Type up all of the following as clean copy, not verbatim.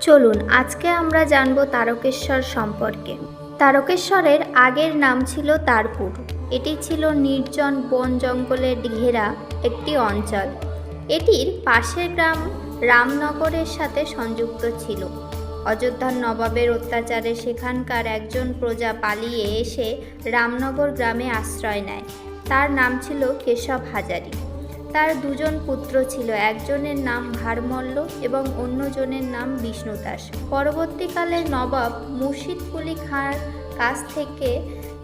চলুন আজকে আমরা জানব তারকেশ্বর সম্পর্কে। তারকেশ্বরের আগের নাম ছিল তারপুর। এটি ছিল নির্জন বন জঙ্গলের ঘেরা একটি অঞ্চল। এটির পাশের গ্রাম রামনগরের সাথে সংযুক্ত ছিল। অযোধ্যার নবাবের অত্যাচারে সেখানকার একজন প্রজা পালিয়ে এসে রামনগর গ্রামে আশ্রয় নেয়। তার নাম ছিল কেশব হাজারি। তার দুজন পুত্র ছিল, একজনের নাম ভারমল্ল এবং অন্যজনের নাম বিষ্ণুদাস। পরবর্তীকালে নবাব মুর্শিদ কুলি খাঁর কাছ থেকে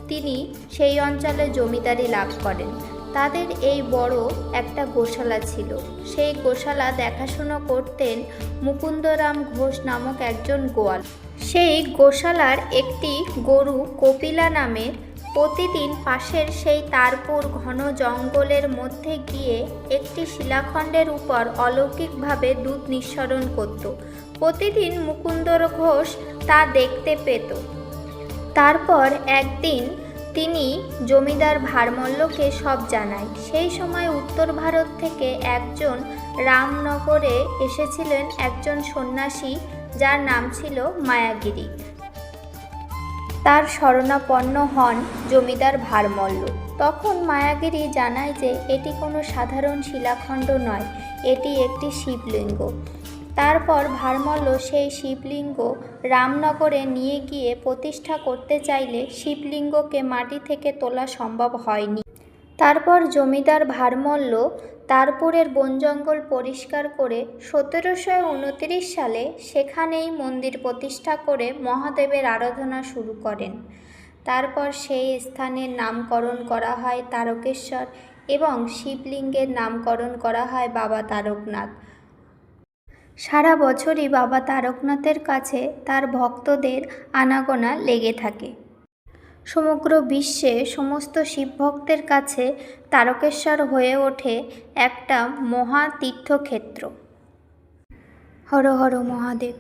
তিনি সেই অঞ্চলে জমিদারি লাভ করেন। তাদের এই বড় একটা গোশালা ছিল। সেই গোশালা দেখাশোনা করতেন মুকুন্দরাম ঘোষ নামক একজন গোয়াল। সেই গোশালার একটি গরু কপিলা নামের প্রতিদিন পাশের সেই তারপুর ঘন জঙ্গলের মধ্যে গিয়ে একটি শিলাখণ্ডের উপর অলৌকিকভাবে দুধ নিঃসরণ করত। প্রতিদিন মুকুন্দর ঘোষ তা দেখতে পেত। তারপর একদিন তিনি জমিদার ভারমল্লকে সব জানায়। সেই সময় উত্তর ভারত থেকে একজন রামনগরে এসেছিলেন একজন সন্ন্যাসী, যার নাম ছিল মায়াগিরি। তার শরণাপন্ন হন জমিদার ভারমল্ল। তখন মায়াগিরি জানায় যে এটি কোনো সাধারণ শিলাখণ্ড নয়, এটি একটি শিবলিঙ্গ। তারপর ভারমল্ল সেই শিবলিঙ্গ রামনগরে নিয়ে গিয়ে প্রতিষ্ঠা করতে চাইলে শিবলিঙ্গকে মাটি থেকে তোলা সম্ভব হয়নি। তারপর জমিদার ভারমল্ল তারপুরের বনজঙ্গল পরিষ্কার করে 1729 সালে সেখানেই মন্দির প্রতিষ্ঠা করে মহাদেবের আরাধনা শুরু করেন। তারপর সেই স্থানের নামকরণ করা হয় তারকেশ্বর এবং শিবলিঙ্গের নামকরণ করা হয় বাবা তারকনাথ। সারা বছরই বাবা তারকনাথের কাছে তার ভক্তদের আনাগোনা লেগে থাকে। সমগ্র বিশ্বে সমস্ত শিবভক্তের কাছে তারকেশ্বর হয়ে ওঠে একটা মহা তীর্থক্ষেত্র। হর হর মহাদেব।